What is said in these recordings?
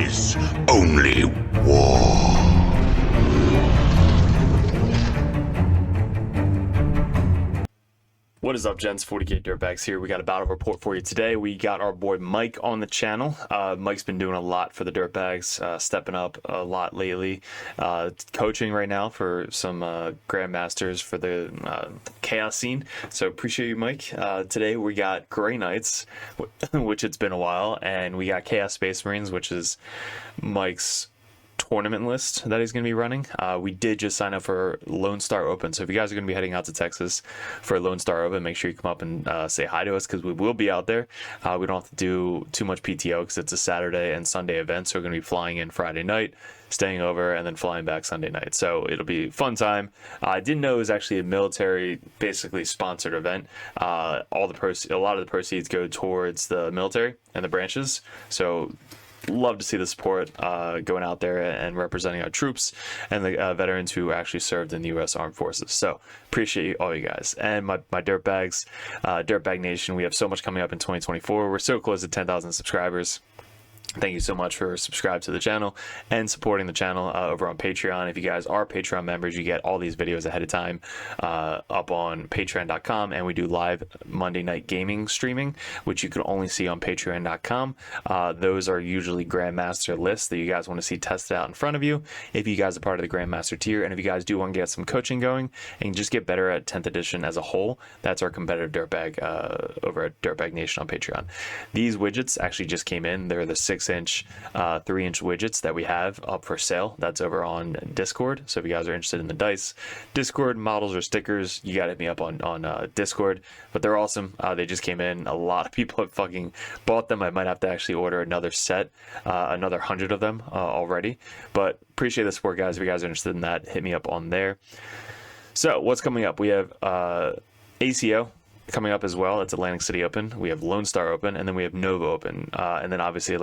is only war. What is up, gents? 40k Dirtbags here. We got a battle report for you today. We got our boy Mike on the channel. Mike's been doing a lot for the Dirtbags, stepping up a lot lately. Coaching right now for some Grandmasters for the Chaos scene. So appreciate you, Mike. Today we got Grey Knights, which it's been a while, and we got Chaos Space Marines, which is Mike's tournament list that he's going to be running. We did just sign up for Lone Star Open, so if you guys are going to be heading out to Texas for Lone Star Open, make sure you come up and say hi to us, because we will be out there. We don't have to do too much PTO because it's a Saturday and Sunday event, so we're going to be flying in Friday night, staying over, and then flying back Sunday night. So it'll be a fun time. I didn't know it was actually a military, basically sponsored event. A lot of the proceeds go towards the military and the branches. So love to see the support going out there and representing our troops and the veterans who actually served in the U.S. Armed Forces. So appreciate all you guys. And my Dirtbags, Dirtbag Nation, we have so much coming up in 2024. We're so close to 10,000 subscribers. Thank you so much for subscribing to the channel and supporting the channel over on Patreon. If you guys are Patreon members, you get all these videos ahead of time up on patreon.com, and we do live Monday night gaming streaming, which you can only see on patreon.com. Those are usually Grandmaster lists that you guys want to see tested out in front of you if you guys are part of the Grandmaster tier, and if you guys do want to get some coaching going and just get better at 10th edition as a whole, that's our competitive Dirtbag over at Dirtbag Nation on Patreon. These widgets actually just came in. They're the 6-inch, 3-inch widgets that we have up for sale. That's over on Discord. So if you guys are interested in the dice, Discord models or stickers, you gotta hit me up on Discord. But they're awesome. They just came in. A lot of people have fucking bought them. I might have to actually order another set, another 100 of them already. But appreciate the support, guys. If you guys are interested in that, hit me up on there. So what's coming up? We have ACO coming up as well. It's Atlantic City Open. We have Lone Star Open, and then we have Nova Open, and then obviously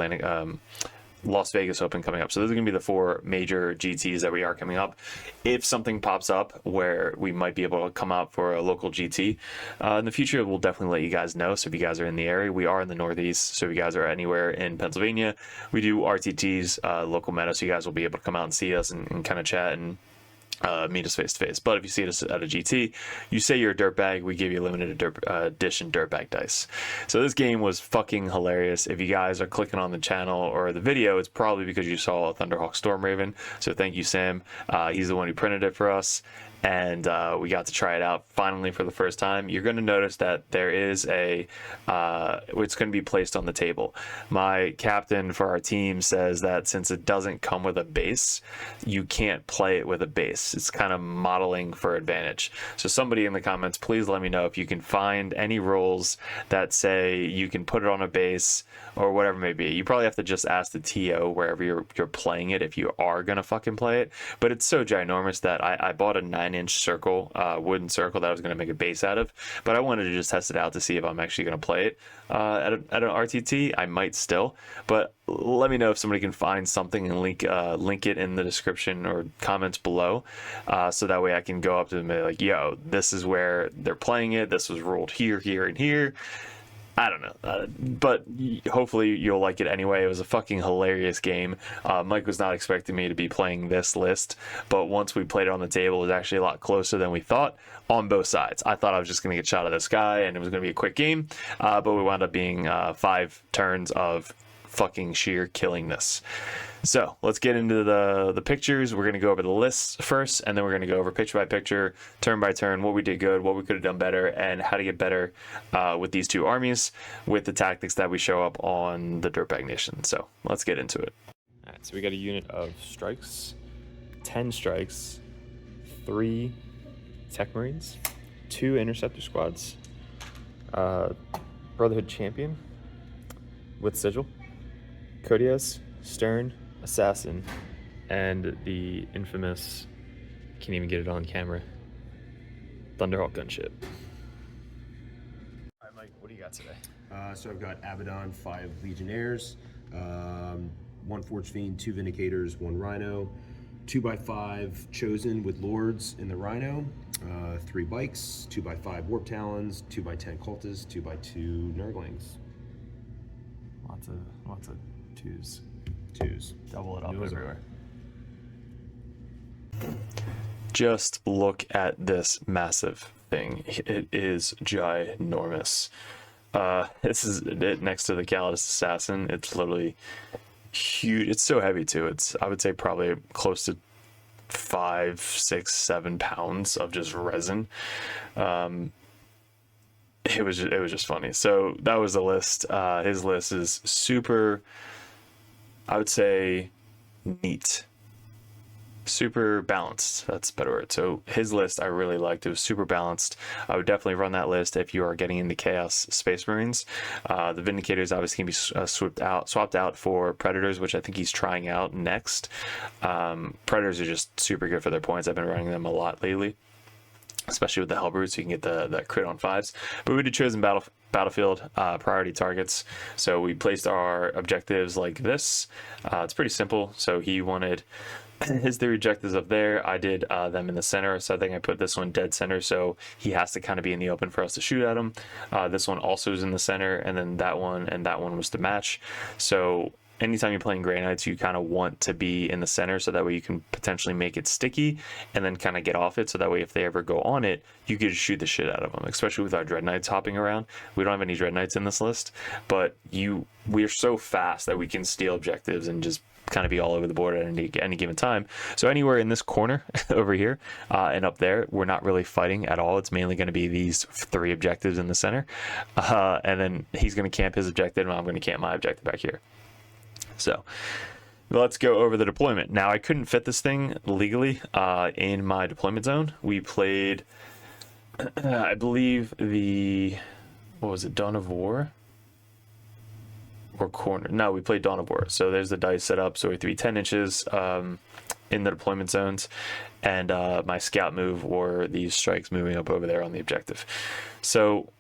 Las Vegas Open coming up. So those are going to be the 4 major GTs that we are coming up. If something pops up where we might be able to come out for a local GT in the future, we'll definitely let you guys know. So if you guys are in the area, we are in the Northeast. So if you guys are anywhere in Pennsylvania, we do RTTs, local meta, so you guys will be able to come out and see us and kind of chat and meet us face to face. But if you see us at a GT, you say you're a dirtbag, we give you limited edition dirtbag dice. So this game was fucking hilarious. If you guys are clicking on the channel or the video, it's probably because you saw a Thunderhawk Stormraven. So thank you, Sam. He's the one who printed it for us, and we got to try it out finally for the first time. You're going to notice that there is it's going to be placed on the table. My captain for our team says that since it doesn't come with a base, you can't play it with a base. It's kind of modeling for advantage. So somebody in the comments, please let me know if you can find any rules that say you can put it on a base or whatever it may be. You probably have to just ask the TO wherever you're playing it if you are going to fucking play it. But it's so ginormous that I bought a 9-inch circle, wooden circle that I was going to make a base out of. But I wanted to just test it out to see if I'm actually going to play it at an RTT. I might still, but let me know if somebody can find something and link it in the description or comments below, so that way I can go up to them and be like, yo, this is where they're playing it, this was ruled here, here, and here. I don't know, but hopefully you'll like it anyway. It was a fucking hilarious game. Mike was not expecting me to be playing this list, but once we played it on the table, it was actually a lot closer than we thought on both sides. I thought I was just going to get shot out of the sky and it was going to be a quick game, but we wound up being 5 turns of fucking sheer killingness. So let's get into the pictures. We're going to go over the lists first, and then we're going to go over picture by picture, turn by turn, what we did good, what we could have done better, and how to get better with these 2 armies with the tactics that we show up on the Dirtbag Nation. So let's get into it. All right, so we got a unit of strikes, 10 strikes, 3 tech marines, 2 interceptor squads, Brotherhood Champion with Sigil, Codias, Stern, Assassin, and the infamous, can't even get it on camera, Thunderhawk gunship. All right, Mike, what do you got today? So I've got Abaddon, 5 Legionnaires, 1 Forge Fiend, 2 Vindicators, 1 Rhino, 2x5 Chosen with Lords in the Rhino, 3 Bikes, 2x5 Warp Talons, 2x10 Cultists, 2x2 Nurglings. Lots of 2s. twos. Double it up Those are- everywhere. Just look at this massive thing. It is ginormous. This is it next to the Calidus Assassin. It's literally huge. It's so heavy too. It's, I would say, probably close to 5, 6, 7 pounds of just resin. It was just funny. So that was the list. His list is super, I would say, neat. Super balanced. That's a better word. So his list I really liked. It was super balanced. I would definitely run that list if you are getting into Chaos Space Marines. The Vindicators obviously can be swapped out for Predators, which I think he's trying out next. Predators are just super good for their points. I've been running them a lot lately, especially with the Hellbrutes, so you can get that crit on 5s. But we did chosen battlefield priority targets. So we placed our objectives like this. It's pretty simple. So he wanted his 3 objectives up there. I did them in the center, so I think I put this one dead center, so he has to kind of be in the open for us to shoot at him. This one also is in the center, and then that one and that one was to match. So anytime you're playing Grey Knights, you kind of want to be in the center, so that way you can potentially make it sticky and then kind of get off it, so that way if they ever go on it, you can just shoot the shit out of them, especially with our Dread Knights hopping around. We don't have any Dread Knights in this list, but we're so fast that we can steal objectives and just kind of be all over the board at any given time. So anywhere in this corner over here and up there, we're not really fighting at all. It's mainly going to be these 3 objectives in the center, and then he's going to camp his objective, and I'm going to camp my objective back here. So let's go over the deployment. Now, I couldn't fit this thing legally in my deployment zone. We played, I believe, what was it, Dawn of War? Or corner. No, we played Dawn of War. So there's the dice set up. So we have to be 10 inches in the deployment zones. And my scout move were these strikes moving up over there on the objective. So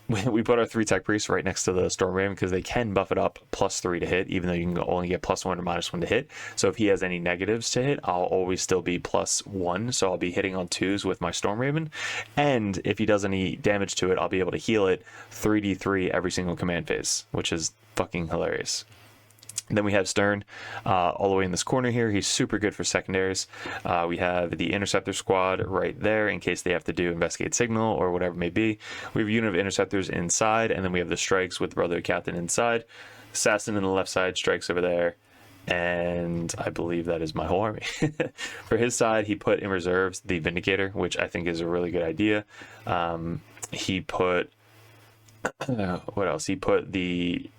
we put our 3 tech priests right next to the Storm Raven because they can buff it up +3 to hit, even though you can only get +1 or -1 to hit. So if he has any negatives to hit, I'll always still be +1. So I'll be hitting on 2s with my Storm Raven. And if he does any damage to it, I'll be able to heal it 3d3 every single command phase, which is fucking hilarious. Then we have Stern all the way in this corner here. He's super good for secondaries. We have the Interceptor squad right there in case they have to do Investigate Signal or whatever it may be. We have a unit of Interceptors inside, and then we have the Strikes with Brother Captain inside. Assassin in the left side, Strikes over there. And I believe that is my whole army. For his side, he put in reserves the Vindicator, which I think is a really good idea. He put... what else? He put the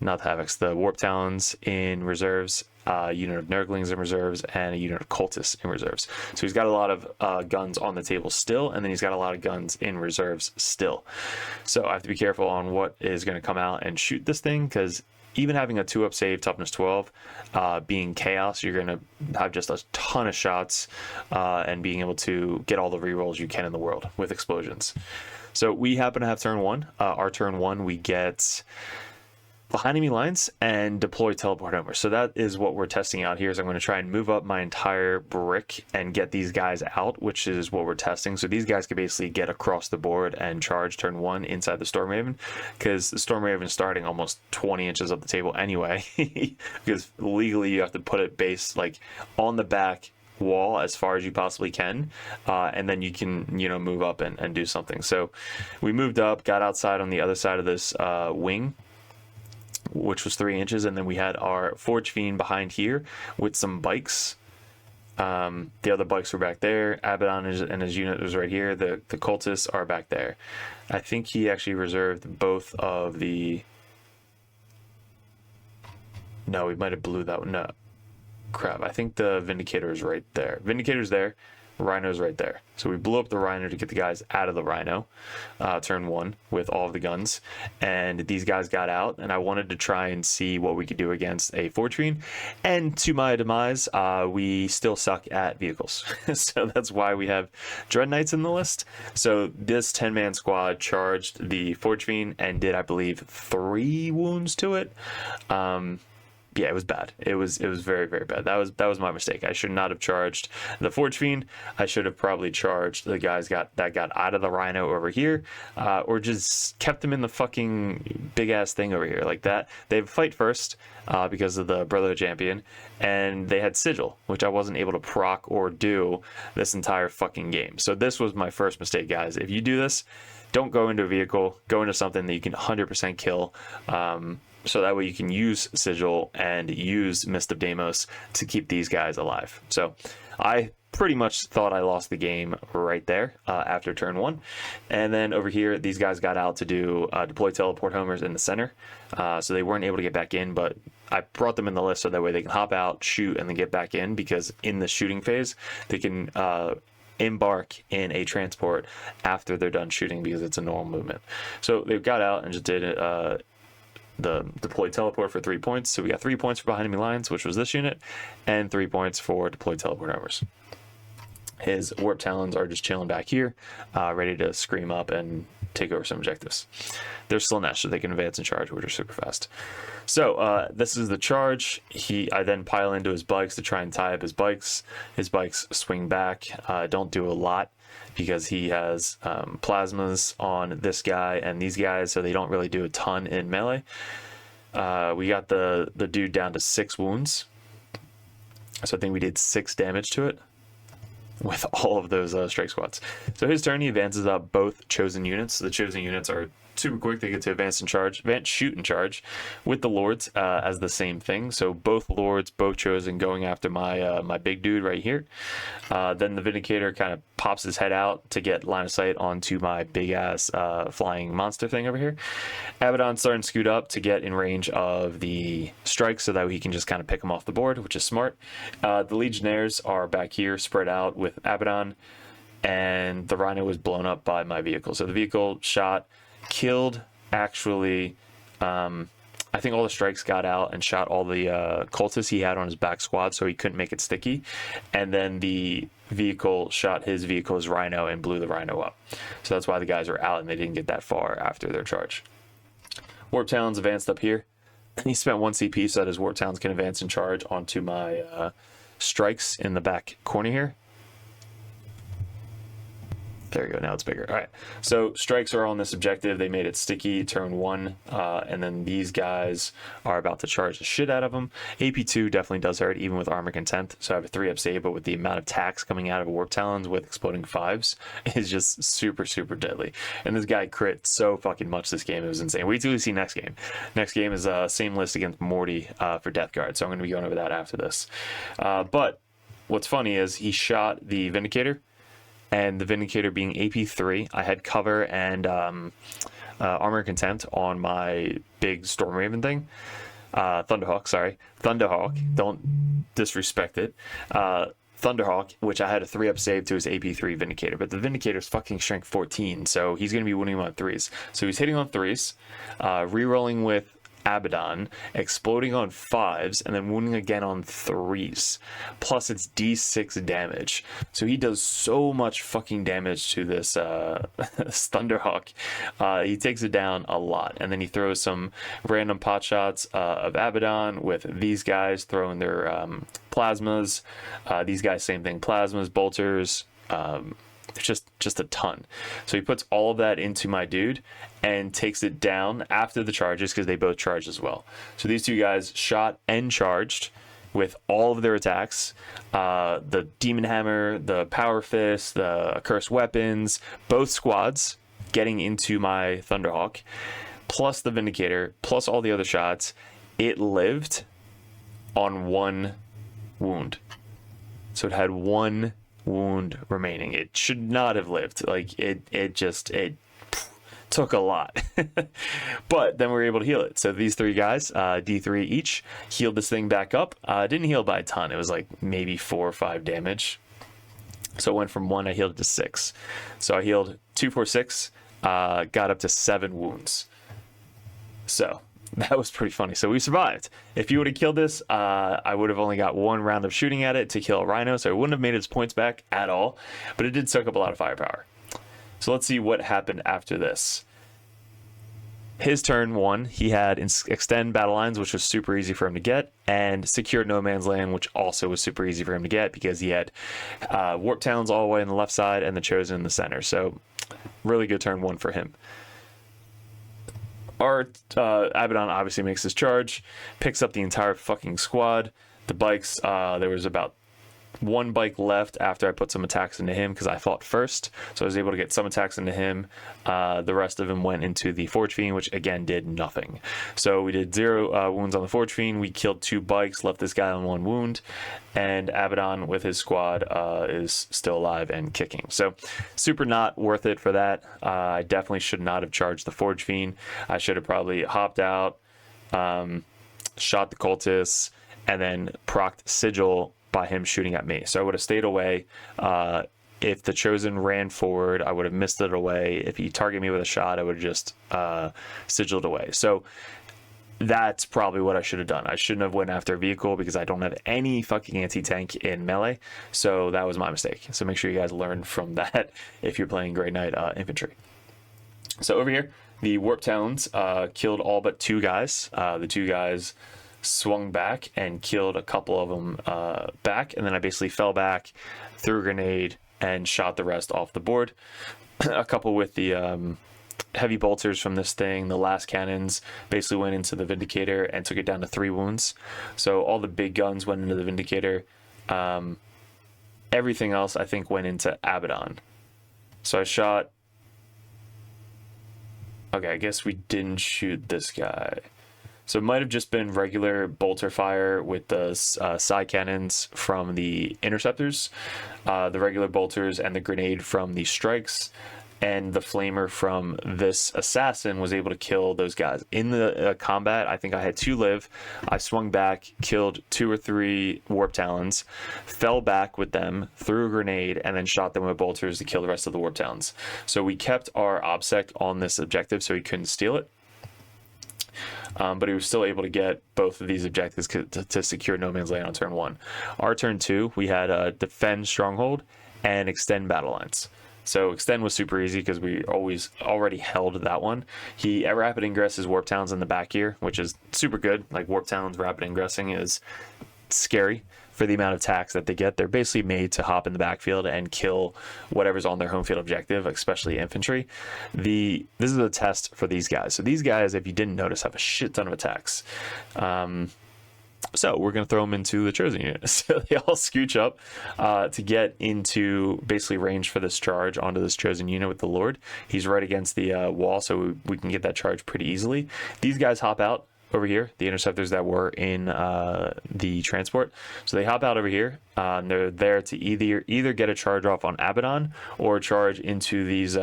the Warp Talons in reserves, a unit of Nurglings in reserves, and a unit of Cultists in reserves. So he's got a lot of guns on the table still, and then he's got a lot of guns in reserves still. So I have to be careful on what is going to come out and shoot this thing, because even having a 2-up save, toughness 12, being chaos, you're going to have just a ton of shots and being able to get all the rerolls you can in the world with explosions. So we happen to have turn 1. Our turn 1, we get behind enemy lines and deploy teleport over. So that is what we're testing out here. Is I'm going to try and move up my entire brick and get these guys out, which is what we're testing. So these guys can basically get across the board and charge turn 1 inside the Storm Raven, because the Storm Raven is starting almost 20 inches up the table anyway, because legally you have to put it base like on the back wall as far as you possibly can, and then you can move up and do something. So we moved up, got outside on the other side of this wing, which was 3 inches, and then we had our Forge Fiend behind here with some bikes. The other bikes were back there. Abaddon and his unit was right here. The cultists are back there. I think he actually reserved both of the... No, we might have blew that one. No. Crap, I think the Vindicator is right there. Vindicator's there, Rhino's right there. So we blew up the Rhino to get the guys out of the Rhino, turn 1, with all of the guns. And these guys got out, and I wanted to try and see what we could do against a Forge Fiend. And to my demise, we still suck at vehicles. So that's why we have Dread Knights in the list. So this 10-man squad charged the Forge Fiend and did, I believe, 3 wounds to it. yeah, it was bad. It was very, very bad. That was my mistake. I should not have charged the Forge Fiend. I should have probably charged the guys that got out of the Rhino over here, or just kept them in the fucking big ass thing over here like that. They have fight first because of the Brotherhood Champion, and they had Sigil, which I wasn't able to proc or do this entire fucking game. So this was my first mistake, guys. If you do this, don't go into a vehicle. Go into something that you can 100% kill. So that way you can use Sigil and use Mist of Deimos to keep these guys alive. So I pretty much thought I lost the game right there after turn 1. And then over here, these guys got out to do deploy teleport homers in the center. So they weren't able to get back in, but I brought them in the list so that way they can hop out, shoot, and then get back in, because in the shooting phase, they can embark in a transport after they're done shooting, because it's a normal movement. So they got out and just did the deployed teleport for 3 points. So we got 3 points for behind enemy lines, which was this unit, and 3 points for deployed teleport homers. His warp talons are just chilling back here, ready to scream up and take over some objectives. They're Slanesh, so they can advance and charge, which are super fast. So this is the charge. I then pile into his bikes to try and tie up his bikes. His bikes swing back. Don't do a lot, because he has plasmas on this guy and these guys, so they don't really do a ton in melee. We got the dude down to 6 wounds. So I think we did 6 damage to it with all of those strike squads. So his turn, he advances up both chosen units. So the chosen units are super quick. They get to advance and charge, shoot and charge, with the lords as the same thing. So both lords, both chosen, going after my my big dude right here. Then the Vindicator kind of pops his head out to get line of sight onto my big ass flying monster thing over here. Abaddon's starting to scoot up to get in range of the strikes so that he can just kind of pick them off the board, which is smart. The Legionnaires are back here spread out with Abaddon, and the Rhino was blown up by my vehicle. So the vehicle shot, killed, actually, I think all the strikes got out and shot all the cultists he had on his back squad, so he couldn't make it sticky. And then the vehicle shot his vehicle's Rhino and blew the Rhino up. So that's why the guys are out and they didn't get that far after their charge. Warp Talons advanced up here. He spent 1 CP so that his Warp Talons can advance and charge onto my strikes in the back corner here. There you go, now it's bigger. All right, so strikes are on this objective. They made it sticky turn 1, and then these guys are about to charge the shit out of them. AP2 definitely does hurt, even with Armor Content, so I have a 3-up save, but with the amount of attacks coming out of Warp Talons with exploding 5s is just super, super deadly. And this guy crit so fucking much this game, it was insane. Wait till you see next game. Next game is same list against Morty for Death Guard, so I'm going to be going over that after this. But what's funny is he shot the Vindicator, and the Vindicator being AP3, I had cover and Armor Contempt on my big Storm Raven thing. Thunderhawk, sorry. Thunderhawk, don't disrespect it. Thunderhawk, which I had a 3-up save to his AP3 Vindicator, but the Vindicator's fucking strength 14, so he's going to be winning on 3s. So he's hitting on 3s, re-rolling with Abaddon, exploding on 5s, and then wounding again on 3s. Plus it's D6 damage. So he does so much fucking damage to this Thunderhawk. He takes it down a lot. And then he throws some random pot shots of Abaddon with these guys throwing their plasmas. These guys, same thing, plasmas, bolters, just a ton. So he puts all of that into my dude and takes it down after the charges, because they both charged as well. So these two guys shot and charged with all of their attacks. The Demon Hammer, the Power Fist, the Accursed Weapons, both squads getting into my Thunderhawk, plus the Vindicator, plus all the other shots. It lived on 1 wound. So it had 1 wound remaining. It should not have lived. Like it took a lot. But then we were able to heal it. So these 3 guys, D3 each, healed this thing back up. Didn't heal by a ton. It was like maybe 4 or 5 damage. So it went from 1, I healed it to 6. So I healed 2, 4, 6, got up to 7 wounds. So that was pretty funny. So we survived. If you would have killed this, I would have only got 1 round of shooting at it to kill a Rhino, so it wouldn't have made its points back at all, but it did suck up a lot of firepower. So let's see what happened after this. his turn 1, he had extend battle lines, which was super easy for him to get, and secure no man's land, which also was super easy for him to get because he had warp talons all the way on the left side and the chosen in the center. So really good turn 1 for him. Our Abaddon obviously makes his charge, picks up the entire fucking squad. The bikes, there was about 1 bike left after I put some attacks into him because I fought first, so I was able to get some attacks into him. The rest of him went into the Forge Fiend, which again did nothing. So we did 0 wounds on the Forge Fiend. We killed 2 bikes, left this guy on 1 wound, and Abaddon with his squad is still alive and kicking. So super not worth it for that. I definitely should not have charged the Forge Fiend. I should have probably hopped out, shot the cultists, and then procced Sigil by him shooting at me. So I would have stayed away. If the Chosen ran forward, I would have missed it away. If he targeted me with a shot, I would have just sigiled away. So that's probably what I should have done. I shouldn't have went after a vehicle because I don't have any fucking anti-tank in melee. So that was my mistake. So make sure you guys learn from that if you're playing Grey Knight infantry. So over here, the Warp Talons killed all but 2 guys. The 2 guys swung back and killed a couple of them back, and then I basically fell back, threw a grenade, and shot the rest off the board. A couple with the heavy bolters from this thing, the last cannons, basically went into the Vindicator and took it down to 3 wounds. So all the big guns went into the Vindicator. Everything else, I think, went into Abaddon. So I shot... Okay, I guess we didn't shoot this guy. So it might have just been regular bolter fire with the side cannons from the interceptors, the regular bolters and the grenade from the strikes, and the flamer from this assassin was able to kill those guys. In the combat, I think I had 2 live. I swung back, killed 2 or 3 warp talons, fell back with them, threw a grenade, and then shot them with bolters to kill the rest of the warp talons. So we kept our obsec on this objective so he couldn't steal it. But he was still able to get both of these objectives to secure no man's land on turn 1. Our turn 2, we had defend stronghold and extend battle lines. So extend was super easy because we already held that one. He rapid ingresses warp talons in the back here, which is super good. Like warp talons rapid ingressing is scary for the amount of attacks that they get. They're basically made to hop in the backfield and kill whatever's on their home field objective, especially infantry. This is a test for these guys. So these guys, if you didn't notice, have a shit ton of attacks. So we're going to throw them into the Chosen unit. So they all scooch up to get into basically range for this charge onto this Chosen unit with the Lord. He's right against the wall, so we can get that charge pretty easily. These guys hop out over here, the interceptors that were in the transport. So they hop out over here. And they're there to either get a charge off on Abaddon or charge into these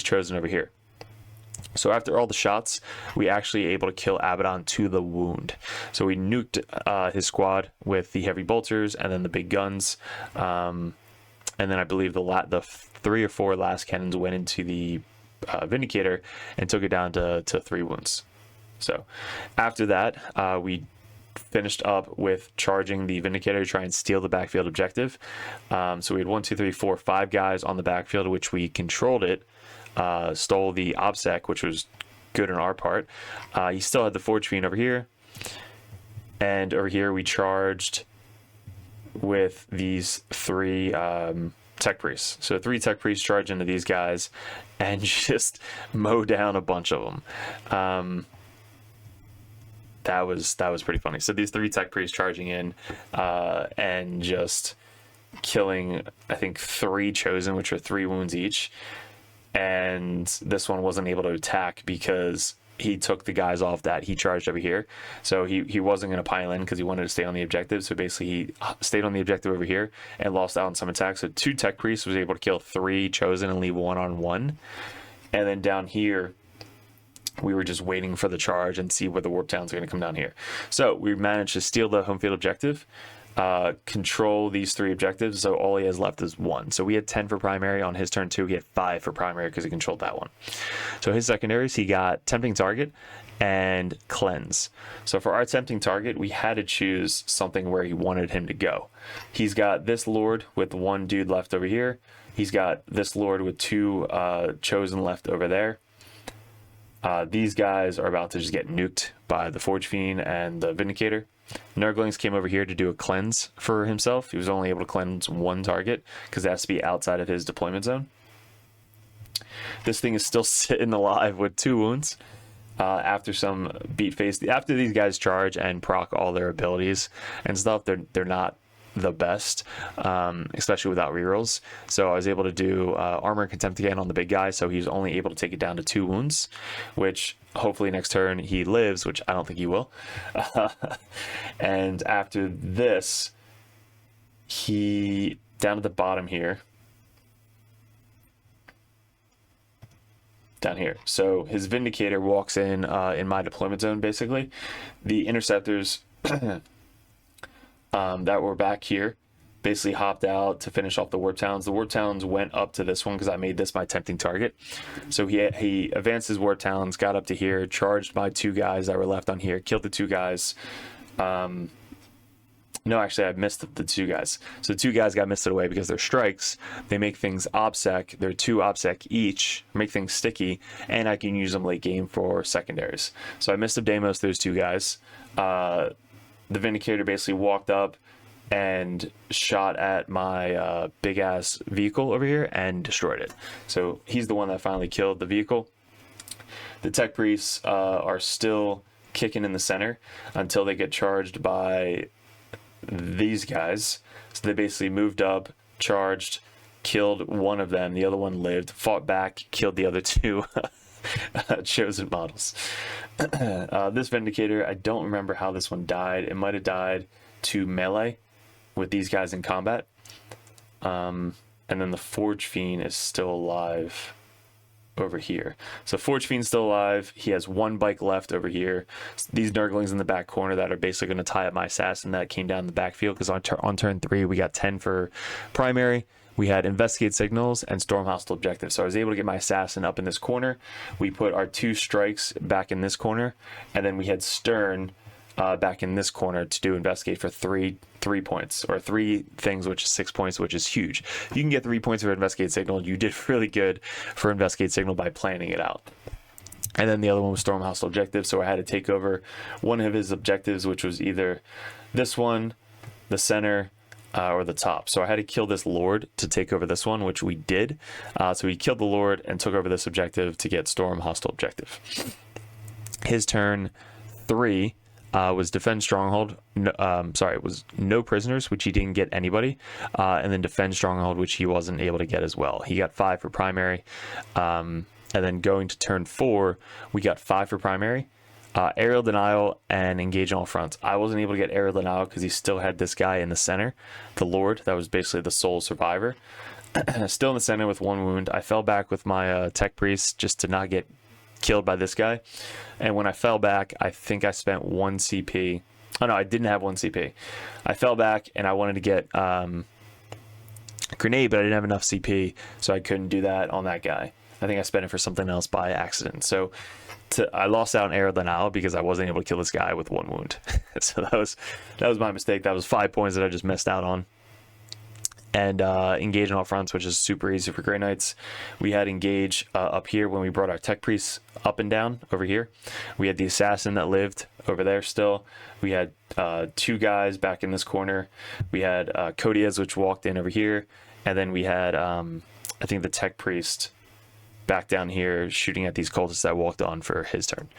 Chosen over here. So after all the shots, we actually able to kill Abaddon to the wound. So we nuked his squad with the heavy bolters and then the big guns. And then I believe the 3 or 4 last cannons went into the Vindicator and took it down to 3 wounds. So after that, we finished up with charging the Vindicator to try and steal the backfield objective. So we had 1, 2, 3, 4, 5 guys on the backfield, which we controlled it. Stole the OBSEC, which was good on our part. He still had the Forge Fiend over here. And over here we charged with these 3 tech priests. So 3 tech priests charge into these guys and just mow down a bunch of them. That was pretty funny. So these 3 tech priests charging in and just killing, I think, 3 chosen, which are 3 wounds each. And this one wasn't able to attack because he took the guys off that he charged over here. So he wasn't going to pile in because he wanted to stay on the objective. So basically he stayed on the objective over here and lost out on some attacks. So 2 tech priests was able to kill 3 chosen and leave 1 on 1. And then down here, we were just waiting for the charge and see where the warp talons are going to come down here. So we managed to steal the home field objective, control these 3 objectives, so all he has left is 1. So we had 10 for primary. On his turn 2, he had 5 for primary because he controlled that one. So his secondaries, he got Tempting Target and Cleanse. So for our Tempting Target, we had to choose something where he wanted him to go. He's got this Lord with 1 dude left over here. He's got this Lord with 2 chosen left over there. These guys are about to just get nuked by the Forge Fiend and the Vindicator. Nurglings came over here to do a cleanse for himself. He was only able to cleanse one target because it has to be outside of his deployment zone. This thing is still sitting alive with 2 wounds. After some beat face, after these guys charge and proc all their abilities and stuff, they're not the best, especially without rerolls. So I was able to do armor and contempt again on the big guy, so he's only able to take it down to 2 wounds, which hopefully next turn he lives, which I don't think he will. And after this, he down at the bottom here. Down here. So his Vindicator walks in my deployment zone, basically. The Interceptors that were back here basically hopped out to finish off the Warp Towns. The Warp Towns went up to this one because I made this my tempting target. So he advanced his Warp Towns, got up to here, charged my 2 guys that were left on here, killed the 2 guys. No, actually, I missed the 2 guys. So the 2 guys got misted away because they're strikes. They make things OBSEC. They're 2 OBSEC each, make things sticky, and I can use them late game for secondaries. So I missed Damos those 2 guys. The Vindicator basically walked up and shot at my big-ass vehicle over here and destroyed it. So he's the one that finally killed the vehicle. The Tech Priests are still kicking in the center until they get charged by these guys. So they basically moved up, charged, killed one of them, the other one lived, fought back, killed the other 2 chosen models. This Vindicator, I don't remember how this one died. It might have died to melee with these guys in combat. And then the Forge Fiend is still alive over here. So Forge Fiend's still alive. He has 1 bike left over here. These Nurglings in the back corner that are basically going to tie up my assassin that came down the backfield, because on turn 3 we got 10 for primary. We had investigate signals and storm hostile objectives. So I was able to get my assassin up in this corner. We put our 2 strikes back in this corner, and then we had Stern back in this corner to do investigate for 3 points, or 3 things, which is 6 points, which is huge. If you can get 3 points for investigate signal, you did really good for investigate signal by planning it out. And then the other one was storm hostile objective, so I had to take over one of his objectives, which was either this one, the center, or the top. So I had to kill this Lord to take over this one, which we did. So we killed the Lord and took over this objective to get storm hostile objective. His turn 3 was defend stronghold. It was no prisoners, which he didn't get anybody, and then defend stronghold, which he wasn't able to get as well. He got 5 for primary, and then going to turn 4, we got 5 for primary, aerial denial, and engage on all fronts. I wasn't able to get aerial denial because he still had this guy in the center, the Lord, that was basically the sole survivor. Still in the center with 1 wound. I fell back with my tech priest just to not get killed by this guy, and when I fell back, I think I spent 1 CP. Oh no, I didn't have 1 CP. I fell back and I wanted to get grenade, but I didn't have enough CP, so I couldn't do that on that guy. I think I spent it for something else by accident. So I lost out on aerial denial because I wasn't able to kill this guy with 1 wound. So that was my mistake. That was 5 points that I just missed out on. And engage on all fronts, which is super easy for Grey Knights. We had engage up here when we brought our tech priests up and down over here. We had the assassin that lived over there still. We had 2 guys back in this corner. We had Codiez, which walked in over here. And then we had, I think, the tech priest back down here shooting at these cultists that walked on for his turn.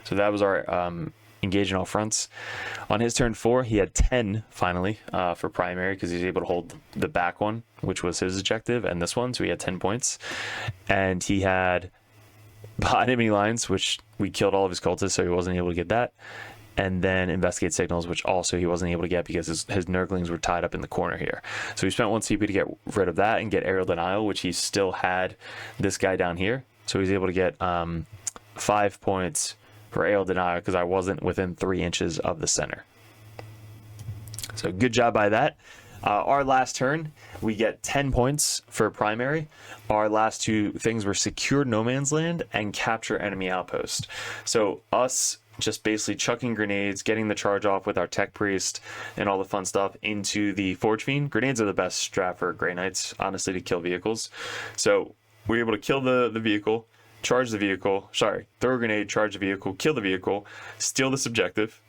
So that was our engage in all fronts. On his turn 4, he had 10 finally for primary because he was able to hold the back one, which was his objective, and this one, so he had 10 points. And he had enemy lines, which we killed all of his cultists, so he wasn't able to get that. And then investigate signals, which also he wasn't able to get because his Nurglings were tied up in the corner here. So he spent 1 CP to get rid of that and get aerial denial, which he still had this guy down here. So he was able to get 5 points for aerial denial because I wasn't within 3 inches of the center. So good job by that. Our last turn, we get 10 points for primary. Our last 2 things were secure no man's land and capture enemy outpost. So us just basically chucking grenades, getting the charge off with our tech priest and all the fun stuff into the Forge Fiend. Grenades are the best strat for Grey Knights, honestly, to kill vehicles. So we were able to kill the vehicle, charge the vehicle, throw a grenade, charge the vehicle, kill the vehicle, steal this objective,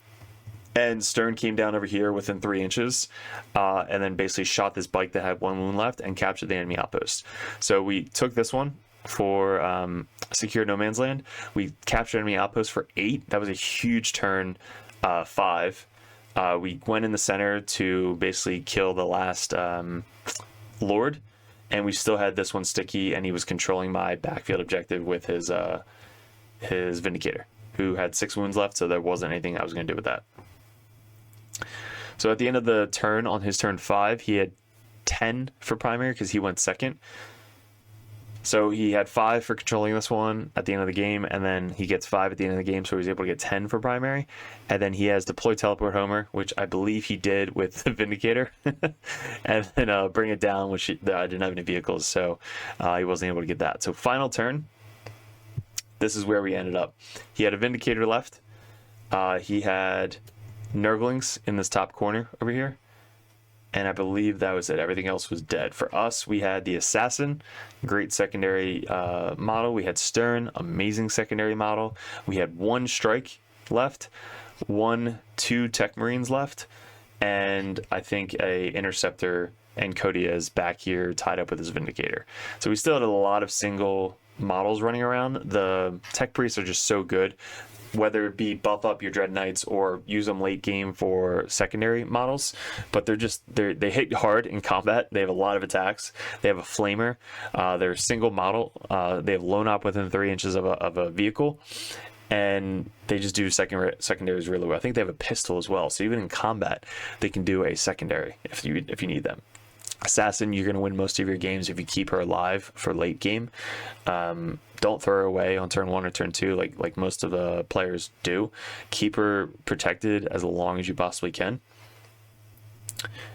and Stern came down over here within 3 inches, and then basically shot this bike that had 1 wound left and captured the enemy outpost. So we took this one for secure no man's land. We captured enemy outpost for 8. That was a huge turn. 5. We went in the center to basically kill the last Lord, and we still had this one sticky, and he was controlling my backfield objective with his Vindicator, who had 6 wounds left, so there wasn't anything I was going to do with that. So at the end of the turn, on his turn 5, he had 10 for primary because he went second. So he had 5 for controlling this one at the end of the game, and then he gets 5 at the end of the game, so he was able to get 10 for primary. And then he has deploy teleport Homer, which I believe he did with the Vindicator, and then bring it down, which I didn't have any vehicles, so he wasn't able to get that. So final turn, this is where we ended up. He had a Vindicator left. He had Nurglings in this top corner over here. And I believe that was it. Everything else was dead. For us, we had the Assassin, great secondary model. We had Stern, amazing secondary model. We had 1 strike left, 2 Tech Marines left, and I think a Interceptor and Codia's back here tied up with his Vindicator. So we still had a lot of single models running around. The Tech Priests are just so good, whether it be buff up your Dread Knights or use them late game for secondary models, but they hit hard in combat. They have a lot of attacks. They have a flamer. They're single model. They have lone op within 3 inches of a vehicle, and they just do secondaries really well. I think they have a pistol as well, so even in combat, they can do a secondary if you need them. Assassin, you're going to win most of your games if you keep her alive for late game. Don't throw her away on turn 1 or turn 2 like most of the players do. Keep her protected as long as you possibly can.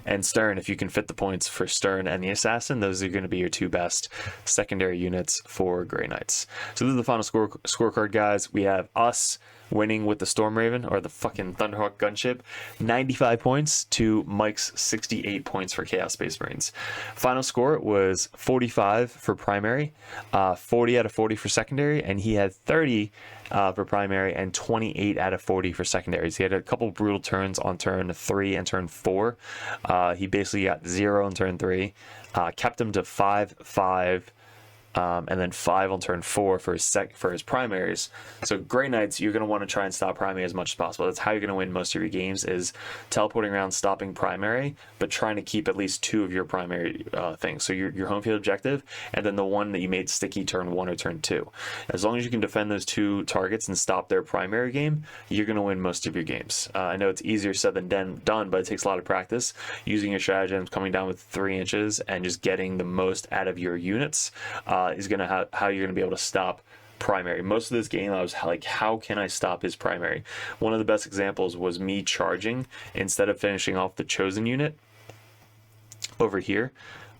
And Stern, if you can fit the points for Stern and the Assassin, those are going to be your 2 best secondary units for Grey Knights. So this is the final scorecard, guys. We have us winning with the Storm Raven, or the fucking Thunderhawk gunship, 95 points to Mike's 68 points for Chaos Space Marines. Final score was 45 for primary, 40 out of 40 for secondary, and he had 30 for primary and 28 out of 40 for secondaries. He had a couple brutal turns on turn 3 and turn 4. He basically got 0 on turn 3, kept him to 5, and then 5 on turn 4 for his primaries. So Grey Knights, you're going to want to try and stop primary as much as possible. That's how you're going to win most of your games, is teleporting around, stopping primary, but trying to keep at least 2 of your primary things. So your home field objective, and then the one that you made sticky turn 1 or turn 2. As long as you can defend those 2 targets and stop their primary game, you're going to win most of your games. I know it's easier said than done, but it takes a lot of practice. Using your stratagems, coming down with 3 inches, and just getting the most out of your units is going to how you're going to be able to stop primary. Most of this game I was like, how can I stop his primary? One of the best examples was me charging instead of finishing off the chosen unit over here.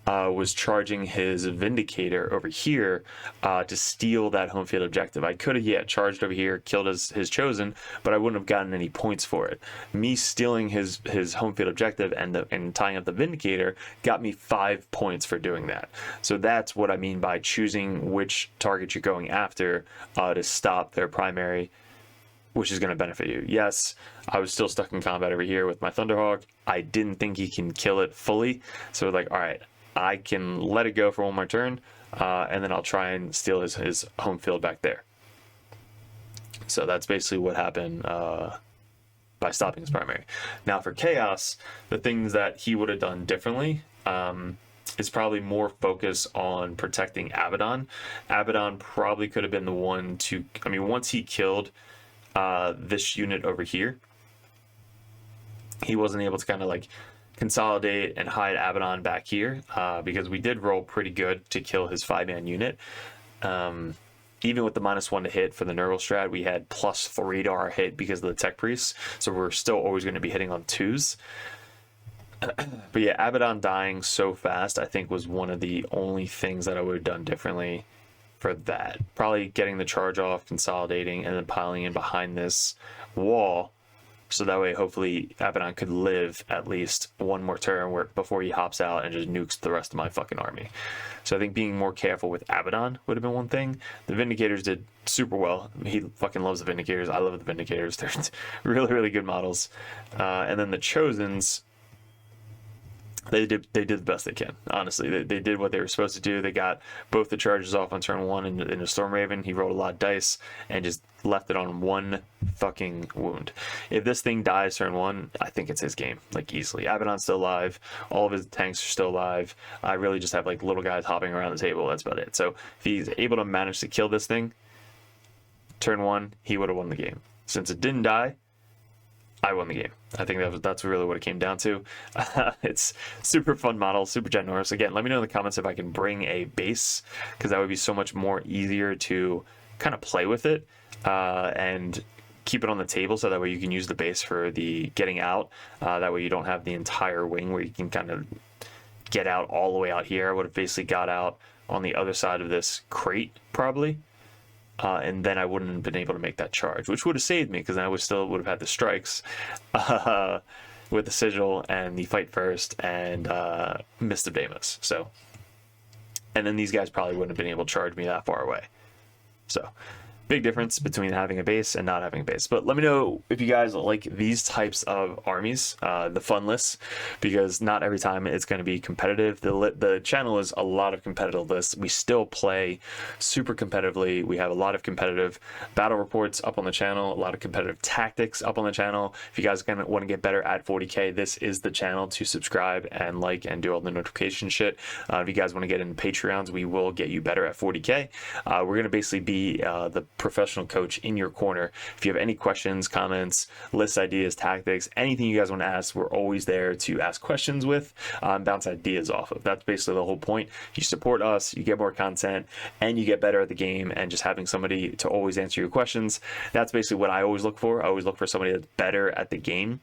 Was charging his Vindicator over here to steal that home field objective. I could have charged over here, killed his chosen, but I wouldn't have gotten any points for it. Me stealing his home field objective and tying up the Vindicator got me 5 points for doing that. So that's what I mean by choosing which target you're going after to stop their primary, which is going to benefit you. Yes, I was still stuck in combat over here with my Thunderhawk. I didn't think he can kill it fully, so like, all right, I can let it go for one more turn, and then I'll try and steal his home field back there. So that's basically what happened by stopping his primary. Now for Chaos, the things that he would have done differently is probably more focus on protecting Abaddon. Abaddon probably could have been the one to, I mean, once he killed this unit over here, he wasn't able to kind of like consolidate and hide Abaddon back here because we did roll pretty good to kill his 5-man unit. Even with the -1 to hit for the Nurgle strat, we had +3 to our hit because of the Tech Priests, so we're still always going to be hitting on 2s. But yeah, Abaddon dying so fast I think was one of the only things that I would have done differently for that. Probably getting the charge off, consolidating, and then piling in behind this wall So that way, hopefully, Abaddon could live at least one more turn before he hops out and just nukes the rest of my fucking army. So I think being more careful with Abaddon would have been one thing. The Vindicators did super well. He fucking loves the Vindicators. I love the Vindicators. They're really, really good models. And then the Chosens, they did the best they can, honestly. They did what they were supposed to do. They got both the charges off on turn 1 in a Storm Raven. He rolled a lot of dice and just left it on one fucking wound. If this thing dies turn 1, I think it's his game, like, easily. Abaddon's still alive. All of his tanks are still alive. I really just have, like, little guys hopping around the table. That's about it. So if he's able to manage to kill this thing, turn 1, he would have won the game. Since it didn't die, I won the game. I think that's really what it came down to. It's super fun model, super ginormous. Again, let me know in the comments if I can bring a base, because that would be so much more easier to kind of play with it and keep it on the table, so that way you can use the base for the getting out. That way you don't have the entire wing where you can kind of get out all the way out here. I would have basically got out on the other side of this crate, probably. And then I wouldn't have been able to make that charge, which would have saved me, because then I would have had the strikes with the sigil and the fight first and Mist of Deimos. So, and then these guys probably wouldn't have been able to charge me that far away. So, big difference between having a base and not having a base. But let me know if you guys like these types of armies, the fun lists, because not every time it's going to be competitive. The channel is a lot of competitive lists. We still play super competitively. We have a lot of competitive battle reports up on the channel, a lot of competitive tactics up on the channel. If you guys want to get better at 40k, this is the channel to subscribe and like and do all the notification shit. If you guys want to get into Patreons, we will get you better at 40k. We're going to basically be the professional coach in your corner. If you have any questions, comments, list ideas, tactics, anything you guys want to ask, we're always there to ask questions with, bounce ideas off of. That's basically the whole point. You support us, you get more content, and you get better at the game, and just having somebody to always answer your questions. That's basically what I always look for. I always look for somebody that's better at the game,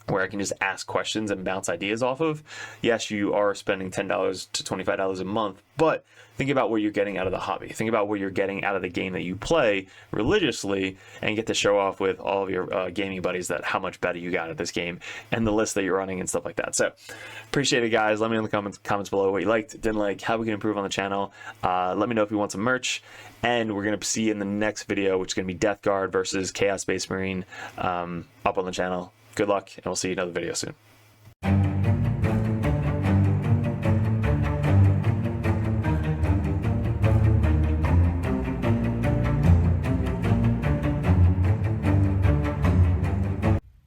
where I can just ask questions and bounce ideas off of. Yes, you are spending $10 to $25 a month, but think about what you're getting out of the hobby. Think about what you're getting out of the game that you play religiously, and get to show off with all of your gaming buddies that how much better you got at this game and the list that you're running and stuff like that. So appreciate it, guys. Let me know in the comments below what you liked, didn't like, how we can improve on the channel. Let me know if you want some merch, and we're going to see in the next video, which is going to be Death Guard versus Chaos Space Marine, up on the channel. Good luck, and we'll see you in another video soon.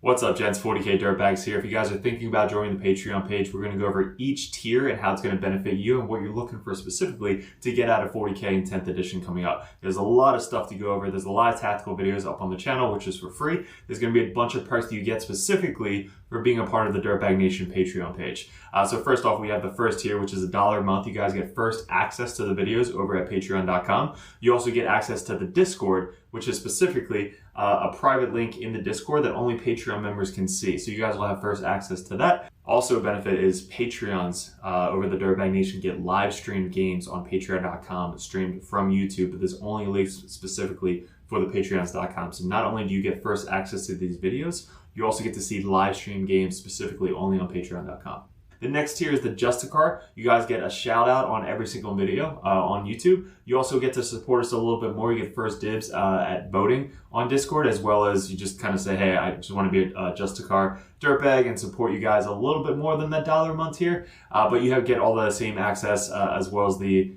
What's up, gents? 40k Dirtbags here. If you guys are thinking about joining the Patreon page, we're going to go over each tier and how it's going to benefit you and what you're looking for specifically to get out of 40k in 10th edition coming up. There's a lot of stuff to go over. There's a lot of tactical videos up on the channel, which is for free. There's going to be a bunch of perks that you get specifically for being a part of the Dirtbag Nation Patreon page. So first off, we have the first tier, which is $1 a month. You guys get first access to the videos over at patreon.com. You also get access to the Discord, which is specifically a private link in the Discord that only Patreon members can see. So you guys will have first access to that. Also a benefit is Patreons over the Dirtbag Nation get live streamed games on patreon.com streamed from YouTube, but there's only links specifically for the patreons.com. So not only do you get first access to these videos, you also get to see live stream games specifically only on patreon.com. The next tier is the Justicar. You guys get a shout out on every single video on YouTube. You also get to support us a little bit more. You get first dibs at voting on Discord, as well as you just kind of say, hey, I just want to be a Justicar Dirtbag and support you guys a little bit more than that $1 a month tier. But you get all the same access as well as the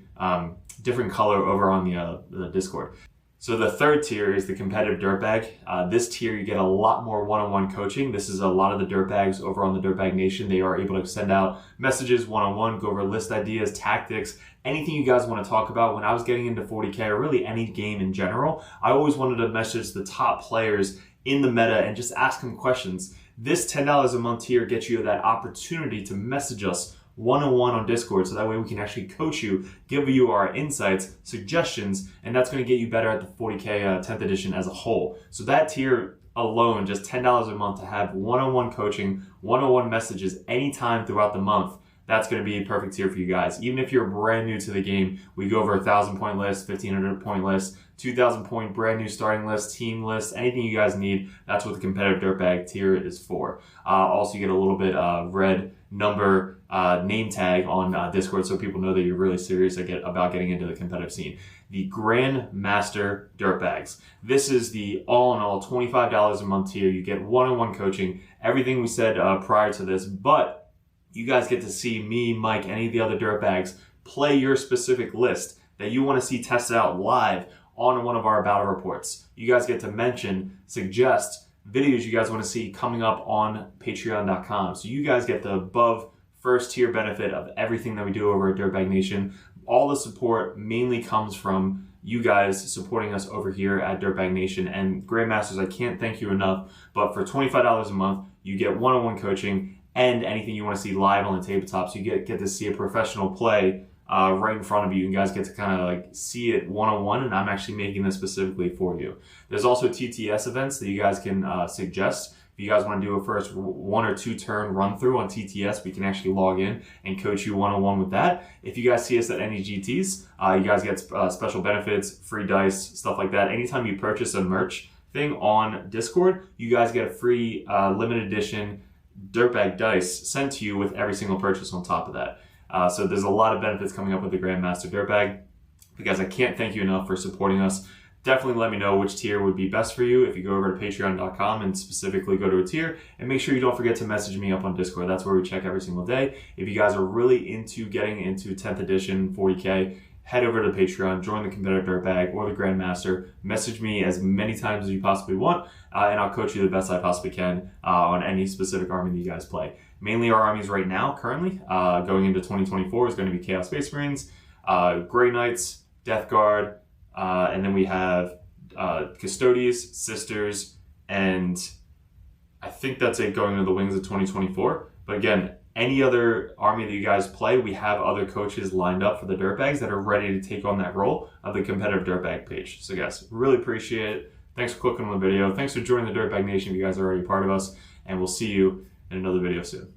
different color over on the Discord. So the third tier is the competitive Dirtbag. This tier, you get a lot more one-on-one coaching. This is a lot of the Dirtbags over on the Dirtbag Nation. They are able to send out messages one-on-one, go over list ideas, tactics, anything you guys want to talk about. When I was getting into 40k, or really any game in general, I always wanted to message the top players in the meta and just ask them questions. This $10 a month tier gets you that opportunity to message us one-on-one on Discord, so that way we can actually coach you, give you our insights, suggestions, and that's going to get you better at the 40k 10th edition as a whole. So that tier alone, just $10 a month to have one-on-one coaching, one-on-one messages anytime throughout the month, that's going to be a perfect tier for you guys. Even if you're brand new to the game, we go over 1,000 point list, 1,500 point list, 2,000 point brand new starting list, team list, anything you guys need. That's what the competitive Dirtbag tier is for. Also, you get a little bit red number name tag on Discord, so people know that you're really serious about getting into the competitive scene. The Grandmaster Dirtbags. This is the all-in-all $25 a month tier. You get one-on-one coaching, everything we said prior to this, but you guys get to see me, Mike, any of the other Dirtbags play your specific list that you want to see tested out live on one of our battle reports. You guys get to mention, suggest videos you guys want to see coming up on patreon.com. So you guys get the above first tier benefit of everything that we do over at Dirtbag Nation. All the support mainly comes from you guys supporting us over here at Dirtbag Nation. And Grandmasters, I can't thank you enough, but for $25 a month, you get one-on-one coaching and anything you want to see live on the tabletop. So you get to see a professional play right in front of you. You guys get to kind of like see it one-on-one, and I'm actually making this specifically for you. There's also TTS events that you guys can suggest. If you guys want to do a first 1 or 2 turn run through on TTS, we can actually log in and coach you one-on-one with that. If you guys see us at any GTs, you guys get special benefits, free dice, stuff like that. Anytime you purchase a merch thing on Discord, you guys get a free limited edition Dirtbag dice sent to you with every single purchase on top of that. So there's a lot of benefits coming up with the Grandmaster Dirtbag. You guys, I can't thank you enough for supporting us. Definitely let me know which tier would be best for you if you go over to patreon.com and specifically go to a tier. And make sure you don't forget to message me up on Discord. That's where we check every single day. If you guys are really into getting into 10th edition 40k, head over to Patreon, join the competitive Dirtbag or the Grandmaster. Message me as many times as you possibly want, and I'll coach you the best I possibly can on any specific army that you guys play. Mainly our armies right now, currently, going into 2024, is going to be Chaos Space Marines, Grey Knights, Death Guard, and then we have Custodes, Sisters, and I think that's it going into the wings of 2024. But again, any other army that you guys play, we have other coaches lined up for the Dirtbags that are ready to take on that role of the competitive Dirtbag page. So guys, really appreciate it. Thanks for clicking on the video. Thanks for joining the Dirtbag Nation if you guys are already a part of us. And we'll see you in another video soon.